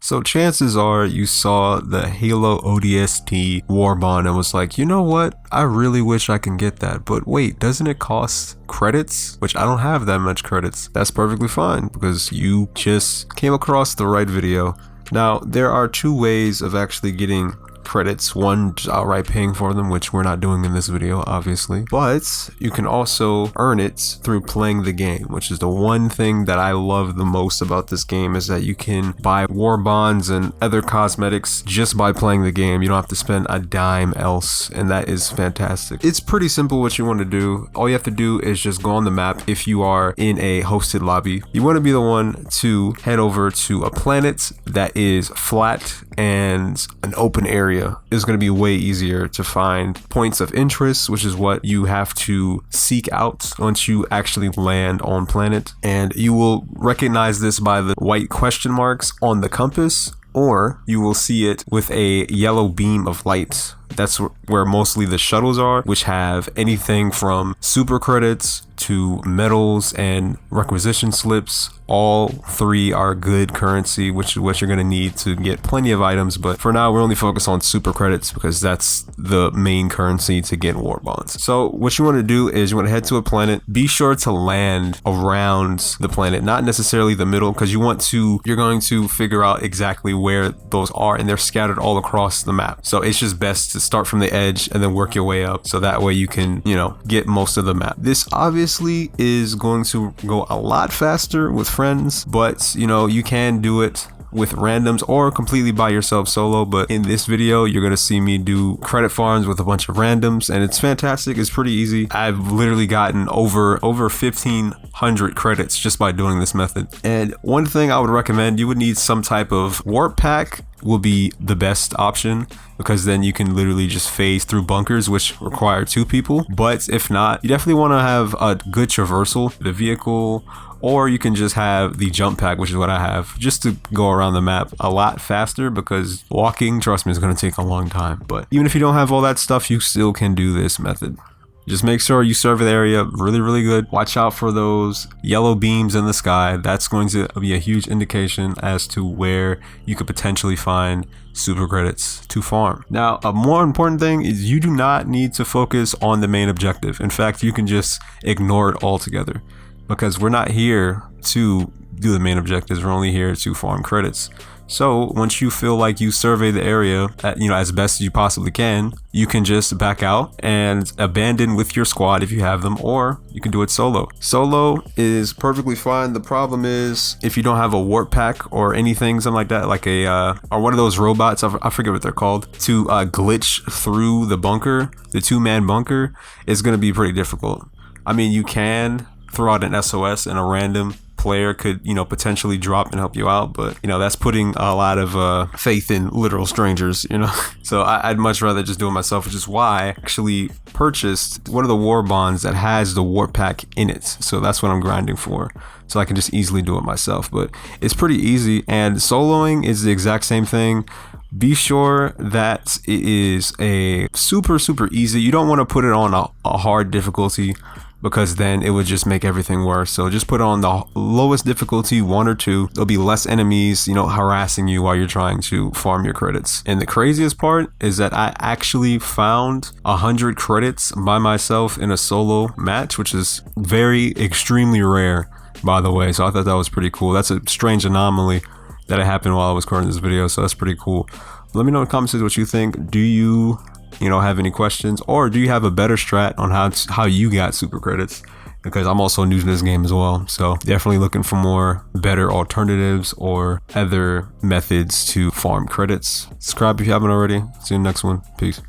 So chances are you saw the Halo ODST Warbond and was like, you know what? I really wish I can get that. But wait, doesn't it cost credits? Which I don't have that much credits. That's perfectly fine because you just came across the right video. Now, there are two ways of actually getting credits. One, just outright paying for them, which we're not doing in this video, obviously. But you can also earn it through playing the game, which is the one thing that I love the most about this game, is that you can buy warbonds and other cosmetics just by playing the game. You don't have to spend a dime else, and that is fantastic. It's pretty simple what you want to do. All you have to do is just go on the map. If you are in a hosted lobby, you want to be the one to head over to a planet that is flat and an open area. Is going to be way easier to find points of interest, which is what you have to seek out once you actually land on planet. And you will recognize this by the white question marks on the compass, or you will see it with a yellow beam of light. That's where mostly the shuttles are, which have anything from super credits to medals and requisition slips. All three are good currency, which is what you're going to need to get plenty of items. But for now, we're only focused on super credits because that's the main currency to get warbonds. So what you want to do is you want to head to a planet. Be sure to land around the planet, not necessarily the middle, because you're going to figure out exactly where those are, and they're scattered all across the map. So it's just best to start from the edge and then work your way up, so that way you can, get most of the map. This obviously is going to go a lot faster with friends, but you can do it with randoms or completely by yourself solo. But in this video, you're gonna see me do credit farms with a bunch of randoms, and it's fantastic. It's pretty easy. I've literally gotten over 1,500 credits just by doing this method. And one thing I would recommend, you would need some type of warp pack. Will be the best option, because then you can literally just phase through bunkers, which require 2 people. But if not, you definitely want to have a good traversal, the vehicle, or you can just have the jump pack, which is what I have, just to go around the map a lot faster, because walking, trust me, is going to take a long time. But even if you don't have all that stuff, you still can do this method. Just make sure you survey the area really, really good. Watch out for those yellow beams in the sky. That's going to be a huge indication as to where you could potentially find super credits to farm. Now, a more important thing is you do not need to focus on the main objective. In fact, you can just ignore it altogether, because we're not here to do the main objectives. We're only here to farm credits. So once you feel like you survey the area as best as you possibly can, you can just back out and abandon with your squad if you have them, or you can do it solo. Solo is perfectly fine. The problem is if you don't have a warp pack or anything, something like that, like or one of those robots, I forget what they're called, to glitch through the bunker, the 2-man bunker, is going to be pretty difficult. I mean, you can throw out an SOS and a random player could potentially drop and help you out, but that's putting a lot of faith in literal strangers. So I'd much rather just do it myself, which is why I actually purchased one of the warbonds that has the warp pack in it. So that's what I'm grinding for, so I can just easily do it myself. But it's pretty easy, and soloing is the exact same thing. Be sure that it is a super easy. You don't want to put it on a hard difficulty, because then it would just make everything worse. So just put on the lowest difficulty, 1 or 2. There'll be less enemies, harassing you while you're trying to farm your credits. And the craziest part is that I actually found 100 credits by myself in a solo match, which is extremely rare, by the way. So I thought that was pretty cool. That's a strange anomaly that happened while I was recording this video. So that's pretty cool. Let me know in the comments what you think. Do you have any questions, or do you have a better strat on how you got super credits? Because I'm also new to this game as well, so definitely looking for more better alternatives or other methods to farm credits. Subscribe if you haven't already. See you in the next one. Peace.